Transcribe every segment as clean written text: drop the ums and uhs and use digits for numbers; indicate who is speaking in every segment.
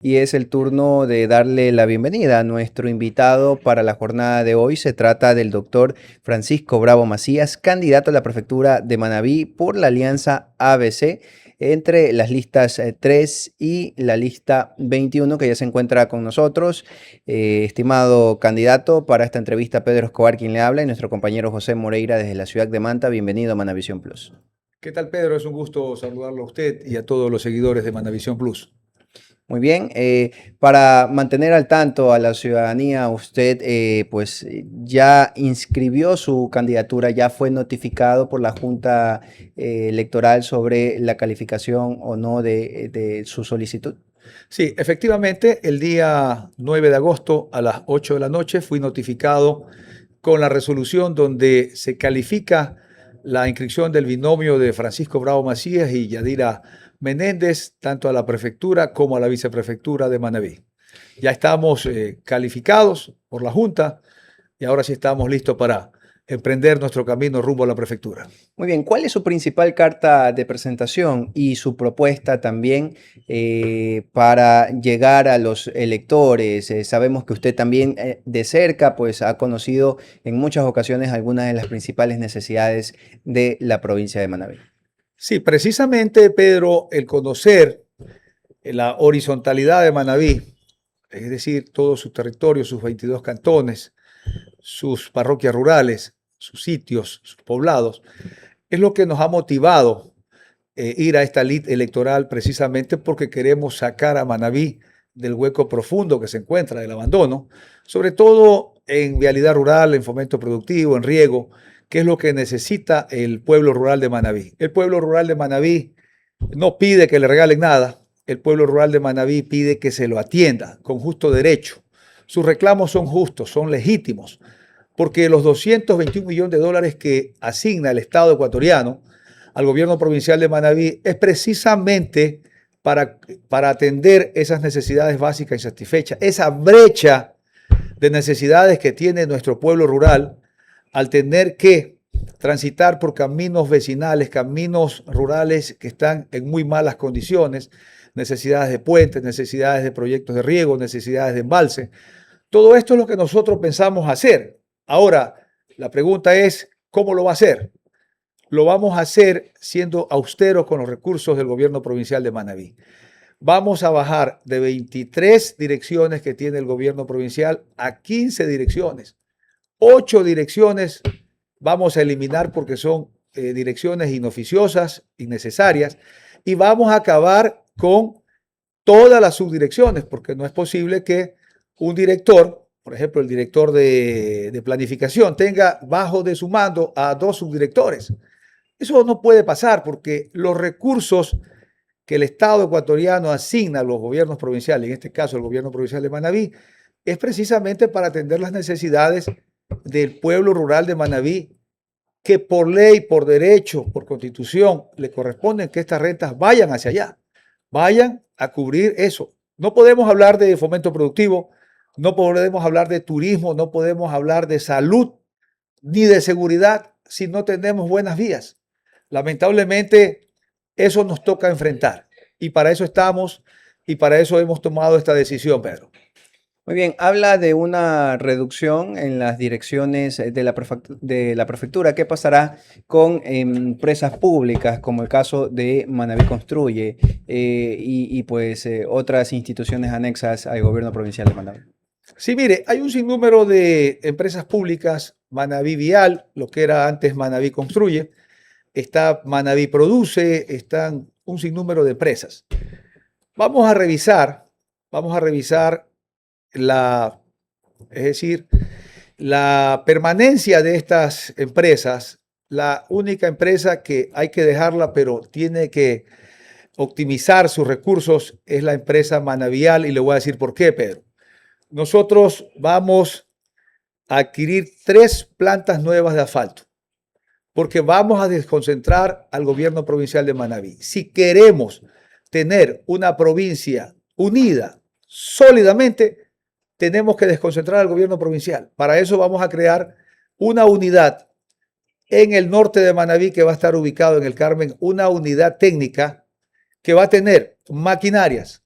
Speaker 1: y es el turno de darle la bienvenida a nuestro invitado para la jornada de hoy. Se trata del doctor Francisco Bravo Macías, candidato a la prefectura de Manabí por la alianza ABC entre las listas 3 y la lista 21 que ya se encuentra con nosotros. Estimado candidato, para esta entrevista Pedro Escobar quien le habla y nuestro compañero José Moreira desde la ciudad de Manta. Bienvenido a Manavisión Plus.
Speaker 2: ¿Qué tal, Pedro? Es un gusto saludarlo a usted y a todos los seguidores de Manavisión Plus.
Speaker 1: Muy bien, para mantener al tanto a la ciudadanía, usted ya inscribió su candidatura, ya fue notificado por la Junta Electoral sobre la calificación o no de su solicitud.
Speaker 2: Sí, efectivamente, el día 9 de agosto a las 8 de la noche fui notificado con la resolución donde se califica la inscripción del binomio de Francisco Bravo Macías y Yadira Menéndez, tanto a la prefectura como a la viceprefectura de Manabí. Ya estamos calificados por la Junta y ahora sí estamos listos para emprender nuestro camino rumbo a la prefectura.
Speaker 1: Muy bien, ¿cuál es su principal carta de presentación y su propuesta también para llegar a los electores? Sabemos que usted también de cerca pues ha conocido en muchas ocasiones algunas de las principales necesidades de la provincia de Manabí.
Speaker 2: Sí, precisamente, Pedro, el conocer la horizontalidad de Manabí, es decir, todo su territorio, sus 22 cantones, sus parroquias rurales, sus sitios, sus poblados, es lo que nos ha motivado ir a esta lid electoral precisamente porque queremos sacar a Manabí del hueco profundo que se encuentra, del abandono, sobre todo en vialidad rural, en fomento productivo, en riego, que es lo que necesita el pueblo rural de Manabí. El pueblo rural de Manabí no pide que le regalen nada, el pueblo rural de Manabí pide que se lo atienda con justo derecho. Sus reclamos son justos, son legítimos, porque los 221 millones de dólares que asigna el Estado ecuatoriano al gobierno provincial de Manabí es precisamente para atender esas necesidades básicas insatisfechas, esa brecha de necesidades que tiene nuestro pueblo rural al tener que transitar por caminos vecinales, caminos rurales que están en muy malas condiciones, necesidades de puentes, necesidades de proyectos de riego, necesidades de embalse. Todo esto es lo que nosotros pensamos hacer. Ahora, la pregunta es, ¿cómo lo va a hacer? Lo vamos a hacer siendo austeros con los recursos del gobierno provincial de Manabí. Vamos a bajar de 23 direcciones que tiene el gobierno provincial a 15 direcciones. 8 direcciones vamos a eliminar porque son direcciones inoficiosas, innecesarias, y vamos a acabar con todas las subdirecciones, porque no es posible que un director, por ejemplo, el director de planificación, tenga bajo de su mando a 2 subdirectores. Eso no puede pasar porque los recursos que el Estado ecuatoriano asigna a los gobiernos provinciales, en este caso el gobierno provincial de Manabí, es precisamente para atender las necesidades del pueblo rural de Manabí, que por ley, por derecho, por constitución, le corresponden que estas rentas vayan hacia allá, vayan a cubrir eso. No podemos hablar de fomento productivo, no podemos hablar de turismo, no podemos hablar de salud ni de seguridad si no tenemos buenas vías. Lamentablemente, eso nos toca enfrentar y para eso estamos y para eso hemos tomado esta decisión, Pedro.
Speaker 1: Muy bien, habla de una reducción en las direcciones de la prefectura. ¿Qué pasará con empresas públicas como el caso de Manabí Construye otras instituciones anexas al gobierno provincial de Manabí?
Speaker 2: Sí, mire, hay un sinnúmero de empresas públicas, Manabí Vial, lo que era antes Manabí Construye, está Manabí Produce, están un sinnúmero de empresas. Vamos a revisar, vamos a revisar la, es decir, la permanencia de estas empresas. La única empresa que hay que dejarla, pero tiene que optimizar sus recursos, es la empresa Manavial, y le voy a decir por qué, Pedro. Nosotros vamos a adquirir 3 plantas nuevas de asfalto, porque vamos a desconcentrar al gobierno provincial de Manabí. Si queremos tener una provincia unida sólidamente, tenemos que desconcentrar al gobierno provincial. Para eso vamos a crear una unidad en el norte de Manabí que va a estar ubicado en el Carmen, una unidad técnica que va a tener maquinarias,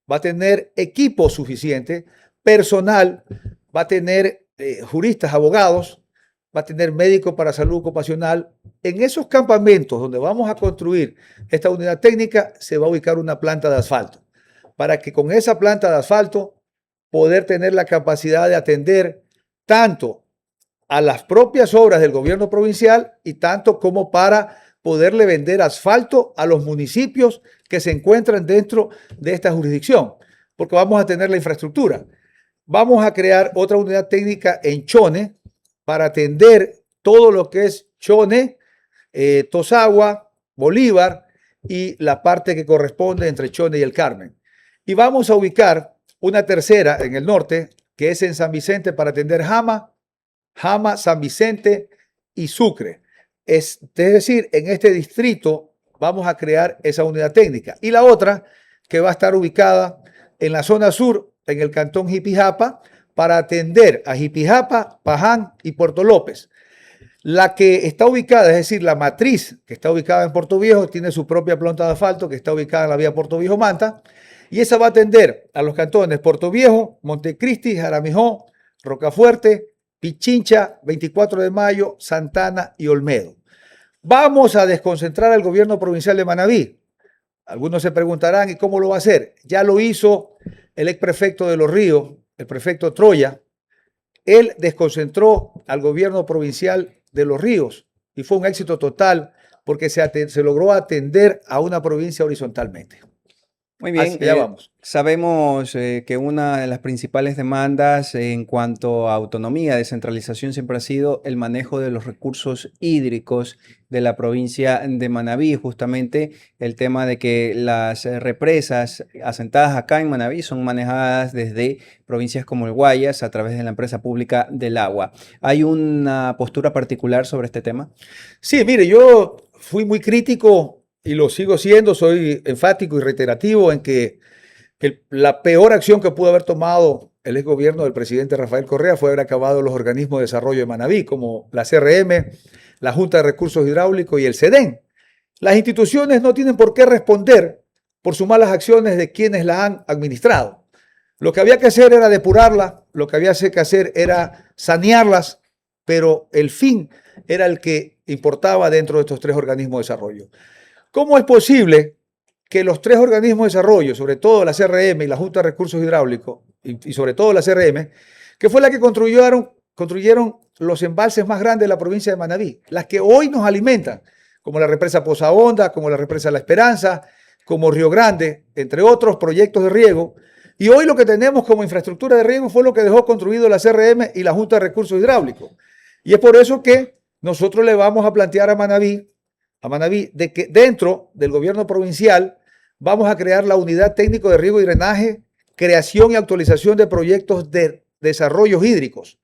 Speaker 2: va a tener equipo suficiente, personal, va a tener juristas, abogados, va a tener médicos para salud ocupacional. En esos campamentos donde vamos a construir esta unidad técnica se va a ubicar una planta de asfalto, para que con esa planta de asfalto poder tener la capacidad de atender tanto a las propias obras del gobierno provincial y tanto como para poderle vender asfalto a los municipios que se encuentran dentro de esta jurisdicción, porque vamos a tener la infraestructura. Vamos a crear otra unidad técnica en Chone para atender todo lo que es Chone, Tosagua, Bolívar y la parte que corresponde entre Chone y el Carmen. Y vamos a ubicar una tercera en el norte, que es en San Vicente para atender Jama, San Vicente y Sucre. Es decir, en este distrito vamos a crear esa unidad técnica. Y la otra que va a estar ubicada en la zona sur, en el cantón Jipijapa, para atender a Jipijapa, Paján y Puerto López. La que está ubicada, es decir, la matriz que está ubicada en Puerto Viejo, tiene su propia planta de asfalto que está ubicada en la vía Puerto Viejo-Manta, y esa va a atender a los cantones Puerto Viejo, Montecristi, Jaramijó, Rocafuerte, Pichincha, 24 de Mayo, Santana y Olmedo. Vamos a desconcentrar al gobierno provincial de Manabí. Algunos se preguntarán, ¿y cómo lo va a hacer? Ya lo hizo el exprefecto de Los Ríos, el prefecto Troya. Él desconcentró al gobierno provincial de Los Ríos y fue un éxito total porque se logró atender a una provincia horizontalmente.
Speaker 1: Muy bien,
Speaker 2: vamos.
Speaker 1: Sabemos que una de las principales demandas en cuanto a autonomía, descentralización, siempre ha sido el manejo de los recursos hídricos de la provincia de Manabí. Justamente el tema de que las represas asentadas acá en Manabí son manejadas desde provincias como el Guayas a través de la empresa pública del agua. ¿Hay una postura particular sobre este tema?
Speaker 2: Sí, mire, yo fui muy crítico y lo sigo siendo, soy enfático y reiterativo en que la peor acción que pudo haber tomado el ex gobierno del presidente Rafael Correa fue haber acabado los organismos de desarrollo de Manabí, como la CRM, la Junta de Recursos Hidráulicos y el CEDEN. Las instituciones no tienen por qué responder por sus malas acciones de quienes las han administrado. Lo que había que hacer era depurarlas, lo que había que hacer era sanearlas, pero el fin era el que importaba dentro de estos tres organismos de desarrollo. ¿Cómo es posible que los tres organismos de desarrollo, sobre todo la CRM y la Junta de Recursos Hidráulicos, y sobre todo la CRM, que fue la que construyeron los embalses más grandes de la provincia de Manabí, las que hoy nos alimentan, como la represa Poza Honda, como la represa La Esperanza, como Río Grande, entre otros proyectos de riego, y hoy lo que tenemos como infraestructura de riego fue lo que dejó construido la CRM y la Junta de Recursos Hidráulicos. Y es por eso que nosotros le vamos a plantear a Manabí de que dentro del gobierno provincial vamos a crear la unidad técnico de riego y drenaje, creación y actualización de proyectos de desarrollos hídricos,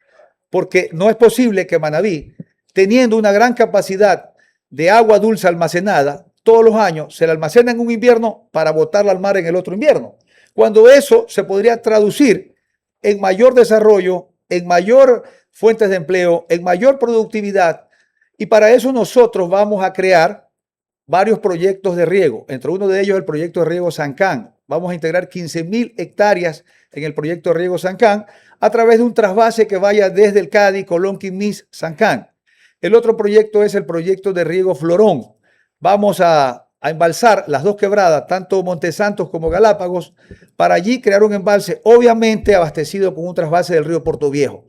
Speaker 2: porque no es posible que Manabí, teniendo una gran capacidad de agua dulce almacenada, todos los años se la almacena en un invierno para botarla al mar en el otro invierno, cuando eso se podría traducir en mayor desarrollo, en mayor fuentes de empleo, en mayor productividad. Y para eso nosotros vamos a crear varios proyectos de riego, entre uno de ellos el proyecto de riego Sancán. Vamos a integrar 15.000 hectáreas en el proyecto de riego Sancán a través de un trasvase que vaya desde el Cadi, Colón, Quimís, Sancán. El otro proyecto es el proyecto de riego Florón. Vamos a embalsar las dos quebradas, tanto Montesantos como Galápagos, para allí crear un embalse, obviamente abastecido con un trasvase del río Puerto Viejo.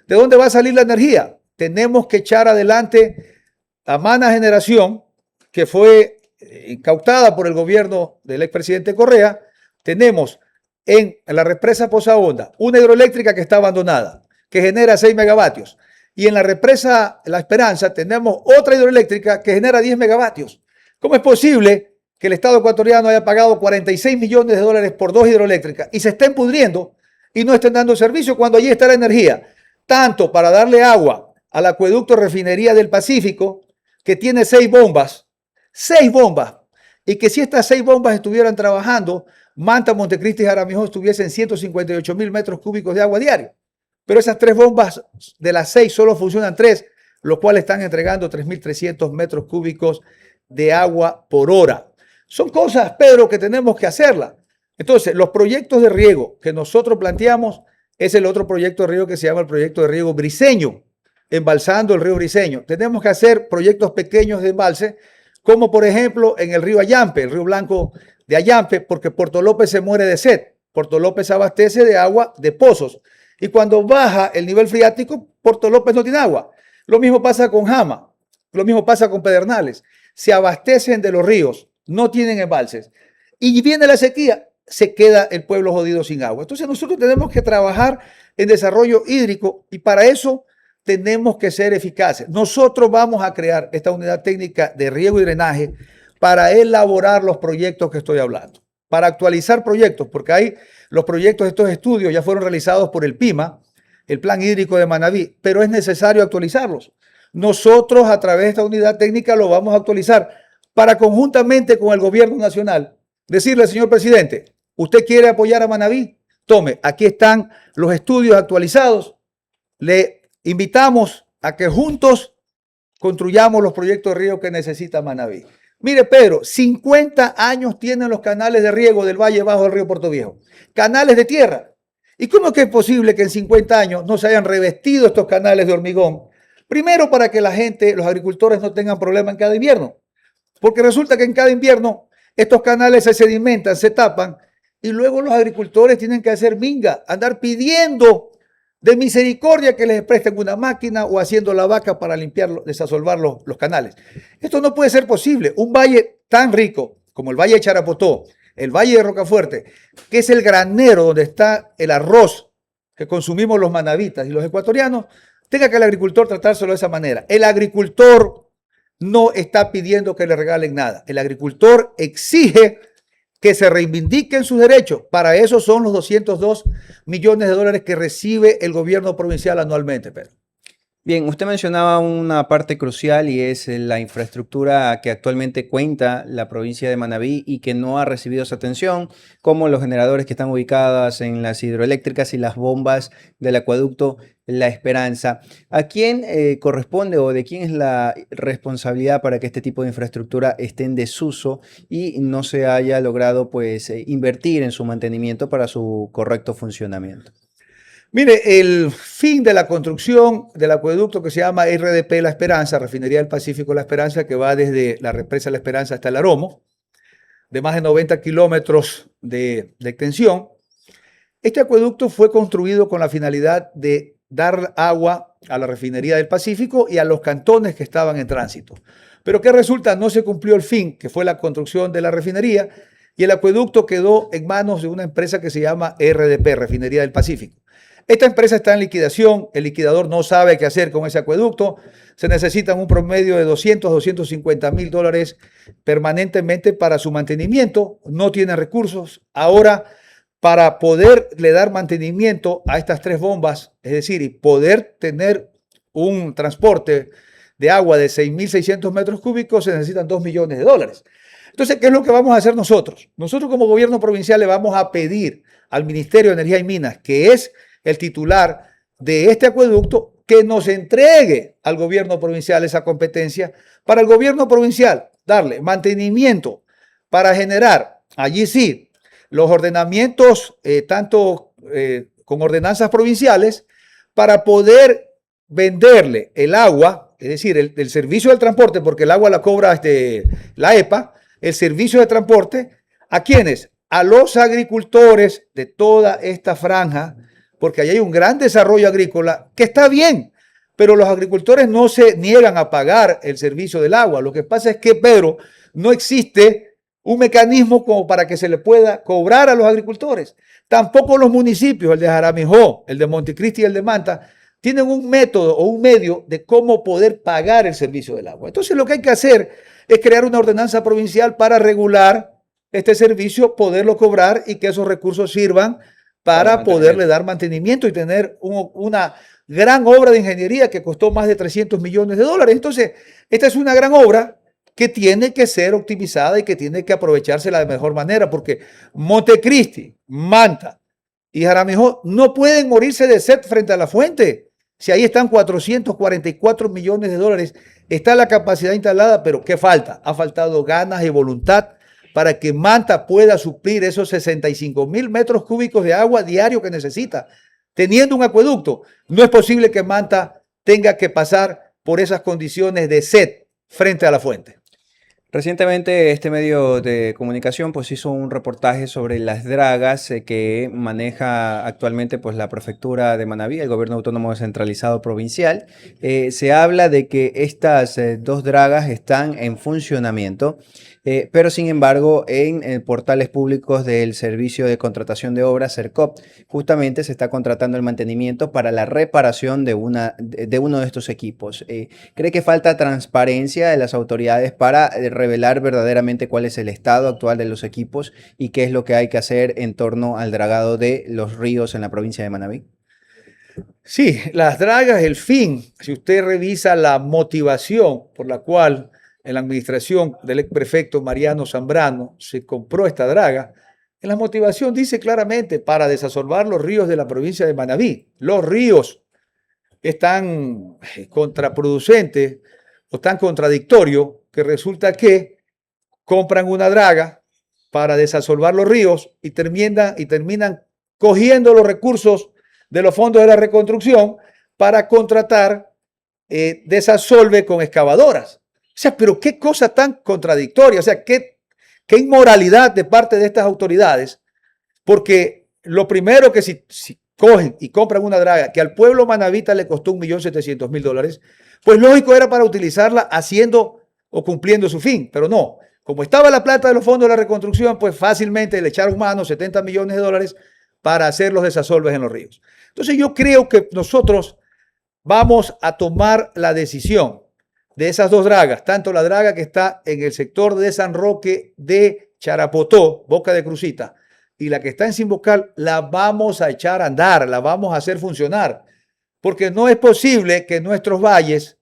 Speaker 2: ¿De dónde va a salir la energía? Tenemos que echar adelante a Mana Generación, que fue incautada por el gobierno del expresidente Correa. Tenemos en la represa Poza Honda una hidroeléctrica que está abandonada, que genera 6 megavatios. Y en la represa La Esperanza tenemos otra hidroeléctrica que genera 10 megavatios. ¿Cómo es posible que el Estado ecuatoriano haya pagado 46 millones de dólares por dos hidroeléctricas y se estén pudriendo y no estén dando servicio cuando allí está la energía? Tanto para darle agua al acueducto Refinería del Pacífico, que tiene 6 bombas, y que si estas 6 bombas estuvieran trabajando, Manta, Montecristi y Jaramijó estuviesen 158.000 metros cúbicos de agua diario. Pero esas 3 bombas, de las 6 solo funcionan 3, los cuales están entregando 3.300 metros cúbicos de agua por hora. Son cosas, Pedro, que tenemos que hacerlas. Entonces, los proyectos de riego que nosotros planteamos es el otro proyecto de riego que se llama el proyecto de riego Briceño, embalsando el río Briceño. Tenemos que hacer proyectos pequeños de embalse, como por ejemplo en el río Ayampe, el río Blanco de Ayampe, porque Puerto López se muere de sed. Puerto López abastece de agua de pozos. Y cuando baja el nivel freático, Puerto López no tiene agua. Lo mismo pasa con Jama, lo mismo pasa con Pedernales. Se abastecen de los ríos, no tienen embalses. Y viene la sequía, se queda el pueblo jodido sin agua. Entonces nosotros tenemos que trabajar en desarrollo hídrico y para eso tenemos que ser eficaces. Nosotros vamos a crear esta unidad técnica de riego y drenaje para elaborar los proyectos que estoy hablando, para actualizar proyectos, porque hay los proyectos de estos estudios ya fueron realizados por el PIMA, el Plan Hídrico de Manabí, pero es necesario actualizarlos. Nosotros a través de esta unidad técnica lo vamos a actualizar para conjuntamente con el gobierno nacional decirle al señor presidente, ¿usted quiere apoyar a Manabí? Tome, aquí están los estudios actualizados. Le invitamos a que juntos construyamos los proyectos de riego que necesita Manabí. Mire, Pedro, 50 años tienen los canales de riego del Valle Bajo del río Puerto Viejo. Canales de tierra. ¿Y cómo es que es posible que en 50 años no se hayan revestido estos canales de hormigón? Primero, para que la gente, los agricultores no tengan problema en cada invierno. Porque resulta que en cada invierno estos canales se sedimentan, se tapan y luego los agricultores tienen que hacer minga, andar pidiendo de misericordia que les presten una máquina o haciendo la vaca para limpiar, desasolvar los canales. Esto no puede ser posible. Un valle tan rico como el Valle de Charapotó, el Valle de Rocafuerte, que es el granero donde está el arroz que consumimos los manavitas y los ecuatorianos, tenga que el agricultor tratárselo de esa manera. El agricultor no está pidiendo que le regalen nada. El agricultor exige que se reivindiquen sus derechos. Para eso son los 202 millones de dólares que recibe el gobierno provincial anualmente, Pedro.
Speaker 1: Bien, usted mencionaba una parte crucial y es la infraestructura que actualmente cuenta la provincia de Manabí y que no ha recibido esa atención, como los generadores que están ubicados en las hidroeléctricas y las bombas del acueducto La Esperanza. ¿A quién corresponde o de quién es la responsabilidad para que este tipo de infraestructura esté en desuso y no se haya logrado pues invertir en su mantenimiento para su correcto funcionamiento?
Speaker 2: Mire, el fin de la construcción del acueducto que se llama RDP La Esperanza, Refinería del Pacífico La Esperanza, que va desde la represa La Esperanza hasta el Aromo, de más de 90 kilómetros de extensión. Este acueducto fue construido con la finalidad de dar agua a la Refinería del Pacífico y a los cantones que estaban en tránsito. Pero ¿qué resulta? No se cumplió el fin, que fue la construcción de la refinería, y el acueducto quedó en manos de una empresa que se llama RDP, Refinería del Pacífico. Esta empresa está en liquidación, el liquidador no sabe qué hacer con ese acueducto, se necesitan un promedio de 200 a 250 mil dólares permanentemente para su mantenimiento, no tiene recursos. Ahora, para poderle dar mantenimiento a estas tres bombas, es decir, y poder tener un transporte de agua de 6.600 metros cúbicos, se necesitan 2 millones de dólares. Entonces, ¿qué es lo que vamos a hacer nosotros? Nosotros como gobierno provincial le vamos a pedir al Ministerio de Energía y Minas, que es el titular de este acueducto, que nos entregue al gobierno provincial esa competencia para el gobierno provincial darle mantenimiento para generar, allí sí, los ordenamientos, tanto con ordenanzas provinciales, para poder venderle el agua, es decir, el servicio del transporte, porque el agua la cobra la EPA, el servicio de transporte, ¿a quiénes? A los agricultores de toda esta franja, porque ahí hay un gran desarrollo agrícola que está bien, pero los agricultores no se niegan a pagar el servicio del agua. Lo que pasa es que, Pedro, no existe un mecanismo como para que se le pueda cobrar a los agricultores. Tampoco los municipios, el de Jaramijó, el de Montecristi y el de Manta, tienen un método o un medio de cómo poder pagar el servicio del agua. Entonces lo que hay que hacer es crear una ordenanza provincial para regular este servicio, poderlo cobrar y que esos recursos sirvan para poderle dar mantenimiento y tener una gran obra de ingeniería que costó más de 300 millones de dólares. Entonces, esta es una gran obra que tiene que ser optimizada y que tiene que aprovecharse de mejor manera, porque Montecristi, Manta y Jaramijó no pueden morirse de sed frente a la fuente. Si ahí están 444 millones de dólares, está la capacidad instalada, pero ¿qué falta? Ha faltado ganas y voluntad para que Manta pueda suplir esos 65.000 metros cúbicos de agua diario que necesita. Teniendo un acueducto, no es posible que Manta tenga que pasar por esas condiciones de sed frente a la fuente.
Speaker 1: Recientemente este medio de comunicación pues hizo un reportaje sobre las dragas que maneja actualmente pues la prefectura de Manabí, el gobierno autónomo descentralizado provincial. Se habla de que estas dos dragas están en funcionamiento, pero sin embargo en portales públicos del Servicio de Contratación de Obras, SERCOP, justamente se está contratando el mantenimiento para la reparación de uno de estos equipos. ¿Cree que falta transparencia de las autoridades para revelar verdaderamente cuál es el estado actual de los equipos y qué es lo que hay que hacer en torno al dragado de los ríos en la provincia de Manabí?
Speaker 2: Sí, las dragas, el fin, si usted revisa la motivación por la cual en la administración del exprefecto Mariano Zambrano se compró esta draga, en la motivación dice claramente para desasolvar los ríos de la provincia de Manabí. Los ríos están contraproducentes o tan contradictorios que resulta que compran una draga para desasolvar los ríos y terminan cogiendo los recursos de los fondos de la reconstrucción para contratar desasolve con excavadoras. O sea, pero qué cosa tan contradictoria, o sea, qué inmoralidad de parte de estas autoridades, porque lo primero que si cogen y compran una draga que al pueblo manabita le costó $1.700.000, pues lógico era para utilizarla haciendo o cumpliendo su fin, pero no. Como estaba la plata de los fondos de la reconstrucción, pues fácilmente le echaron mano $70 millones para hacer los desasolves en los ríos. Entonces yo creo que nosotros vamos a tomar la decisión de esas dos dragas, tanto la draga que está en el sector de San Roque de Charapotó, Boca de Crucita, y la que está en Simbocal, la vamos a echar a andar, la vamos a hacer funcionar, porque no es posible que nuestros valles,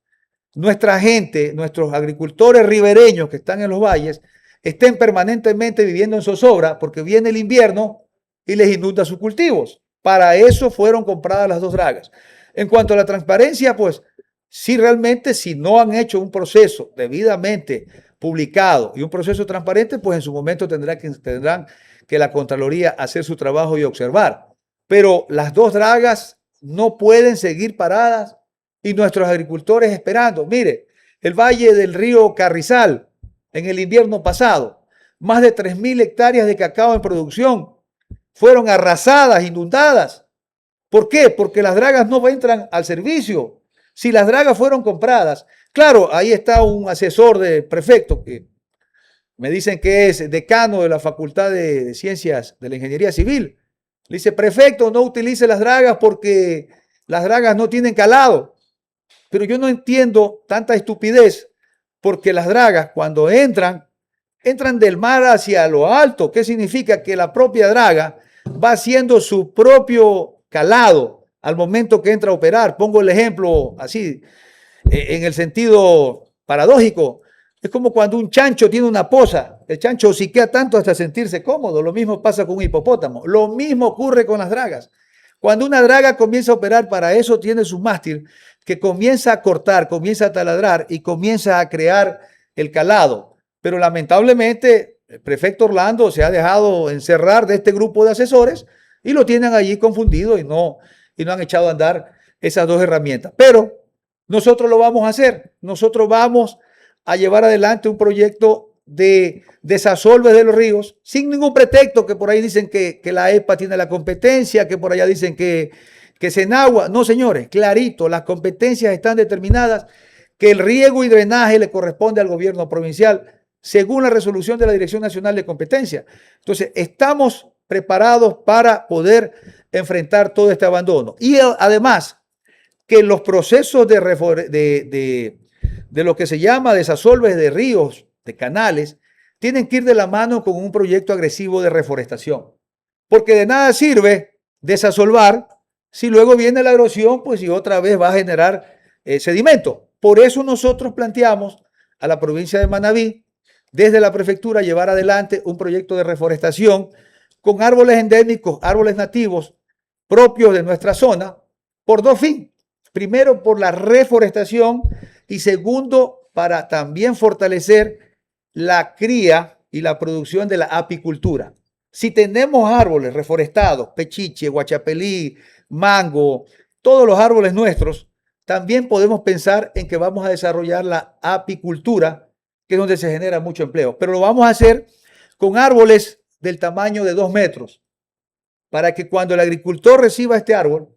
Speaker 2: nuestra gente, nuestros agricultores ribereños que están en los valles, estén permanentemente viviendo en zozobra porque viene el invierno y les inunda sus cultivos. Para eso fueron compradas las dos dragas. En cuanto a la transparencia, pues si realmente si no han hecho un proceso debidamente publicado y un proceso transparente, pues en su momento tendrán que la Contraloría hacer su trabajo y observar. Pero las dos dragas no pueden seguir paradas y nuestros agricultores esperando. Mire, el valle del río Carrizal en el invierno pasado, más de 3.000 hectáreas de cacao en producción fueron arrasadas, inundadas. ¿Por qué? Porque las dragas no entran al servicio. Si las dragas fueron compradas, claro, ahí está un asesor del prefecto que me dicen que es decano de la Facultad de Ciencias de la Ingeniería Civil. Le dice, prefecto, no utilice las dragas porque las dragas no tienen calado. Pero yo no entiendo tanta estupidez porque las dragas cuando entran del mar hacia lo alto. ¿Qué significa? Que la propia draga va haciendo su propio calado al momento que entra a operar. Pongo el ejemplo así, en el sentido paradójico. Es como cuando un chancho tiene una poza. El chancho hociquea tanto hasta sentirse cómodo. Lo mismo pasa con un hipopótamo. Lo mismo ocurre con las dragas. Cuando una draga comienza a operar, para eso tiene su mástil, que comienza a cortar, comienza a taladrar y comienza a crear el calado. Pero lamentablemente el prefecto Orlando se ha dejado encerrar de este grupo de asesores y lo tienen allí confundido y no han echado a andar esas dos herramientas. Pero nosotros lo vamos a hacer. Nosotros vamos a llevar adelante un proyecto de desasolves de los ríos sin ningún pretexto, que por ahí dicen que la EPA tiene la competencia, que por allá dicen que Senagua. No, señores, clarito, las competencias están determinadas, que el riego y drenaje le corresponde al gobierno provincial según la resolución de la Dirección Nacional de Competencia. Entonces, estamos preparados para poder enfrentar todo este abandono. Y además, que los procesos de lo que se llama desasolves de ríos, de canales, tienen que ir de la mano con un proyecto agresivo de reforestación. Porque de nada sirve desasolvar si luego viene la erosión, pues y otra vez va a generar sedimento. Por eso nosotros planteamos a la provincia de Manabí, desde la prefectura, llevar adelante un proyecto de reforestación con árboles endémicos, árboles nativos propios de nuestra zona, por dos fines. Primero, por la reforestación y segundo, para también fortalecer la cría y la producción de la apicultura. Si tenemos árboles reforestados, pechiche, guachapelí, mango, todos los árboles nuestros, también podemos pensar en que vamos a desarrollar la apicultura, que es donde se genera mucho empleo. Pero lo vamos a hacer con árboles del tamaño de 2 metros, para que cuando el agricultor reciba este árbol,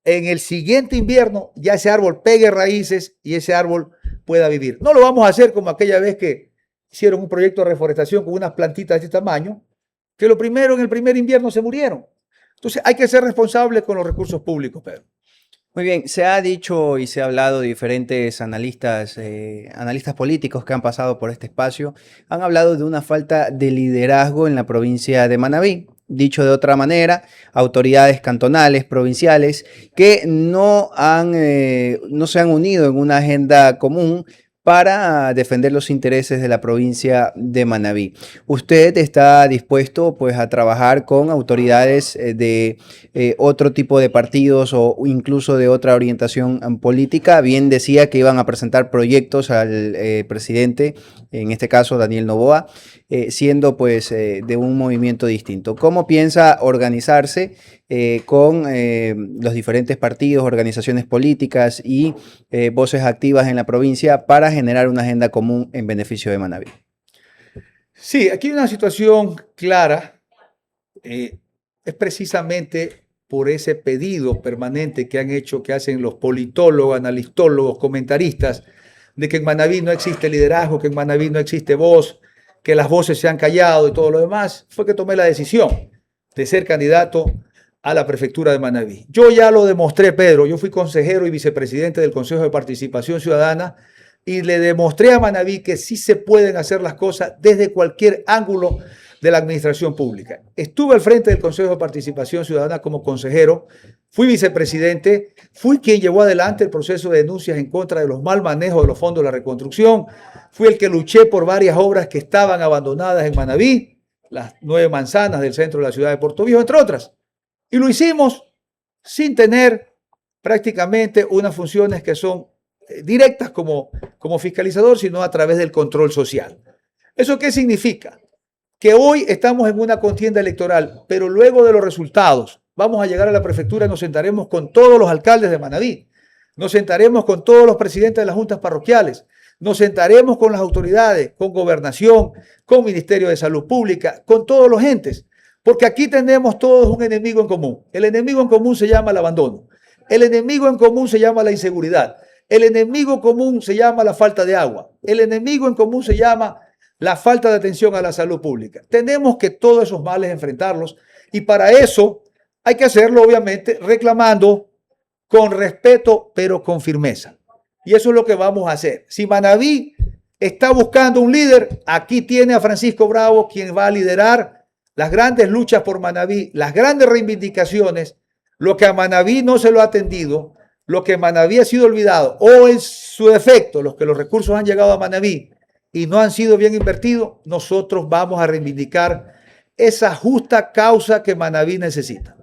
Speaker 2: en el siguiente invierno ya ese árbol pegue raíces y ese árbol pueda vivir. No lo vamos a hacer como aquella vez que hicieron un proyecto de reforestación con unas plantitas de este tamaño, que en el primer invierno se murieron. Entonces hay que ser responsables con los recursos públicos, Pedro.
Speaker 1: Muy bien, se ha dicho y se ha hablado de diferentes analistas políticos que han pasado por este espacio, han hablado de una falta de liderazgo en la provincia de Manabí. Dicho de otra manera, autoridades cantonales, provinciales, que no se han unido en una agenda común para defender los intereses de la provincia de Manabí. ¿Usted está dispuesto pues a trabajar con autoridades de otro tipo de partidos o incluso de otra orientación política? Bien decía que iban a presentar proyectos al presidente, en este caso Daniel Noboa, siendo pues de un movimiento distinto. ¿Cómo piensa organizarse con los diferentes partidos, organizaciones políticas y voces activas en la provincia para generar una agenda común en beneficio de Manabí?
Speaker 2: Sí, aquí hay una situación clara. Es precisamente por ese pedido permanente que hacen los politólogos, analistólogos, comentaristas, de que en Manabí no existe liderazgo, que en Manabí no existe voz, que las voces se han callado y todo lo demás, fue que tomé la decisión de ser candidato a la prefectura de Manabí. Yo ya lo demostré, Pedro. Yo fui consejero y vicepresidente del Consejo de Participación Ciudadana y le demostré a Manabí que sí se pueden hacer las cosas desde cualquier ángulo de la administración pública. Estuve al frente del Consejo de Participación Ciudadana como consejero, fui vicepresidente, fui quien llevó adelante el proceso de denuncias en contra de los mal manejos de los fondos de la reconstrucción, fui el que luché por varias obras que estaban abandonadas en Manabí, las 9 manzanas del centro de la ciudad de Puerto Viejo, entre otras. Y lo hicimos sin tener prácticamente unas funciones que son directas como fiscalizador, sino a través del control social. ¿Eso qué significa? Que hoy estamos en una contienda electoral, pero luego de los resultados vamos a llegar a la prefectura y nos sentaremos con todos los alcaldes de Manabí, nos sentaremos con todos los presidentes de las juntas parroquiales, nos sentaremos con las autoridades, con gobernación, con Ministerio de Salud Pública, con todos los entes, porque aquí tenemos todos un enemigo en común. El enemigo en común se llama el abandono, el enemigo en común se llama la inseguridad, el enemigo común se llama la falta de agua, el enemigo en común se llama la falta de atención a la salud pública. Tenemos que todos esos males enfrentarlos y para eso hay que hacerlo obviamente reclamando con respeto pero con firmeza. Y eso es lo que vamos a hacer. Si Manabí está buscando un líder, aquí tiene a Francisco Bravo, quien va a liderar las grandes luchas por Manabí, las grandes reivindicaciones, lo que a Manabí no se lo ha atendido, lo que Manabí ha sido olvidado, o en su defecto, los que los recursos han llegado a Manabí y no han sido bien invertidos, nosotros vamos a reivindicar esa justa causa que Manabí necesita.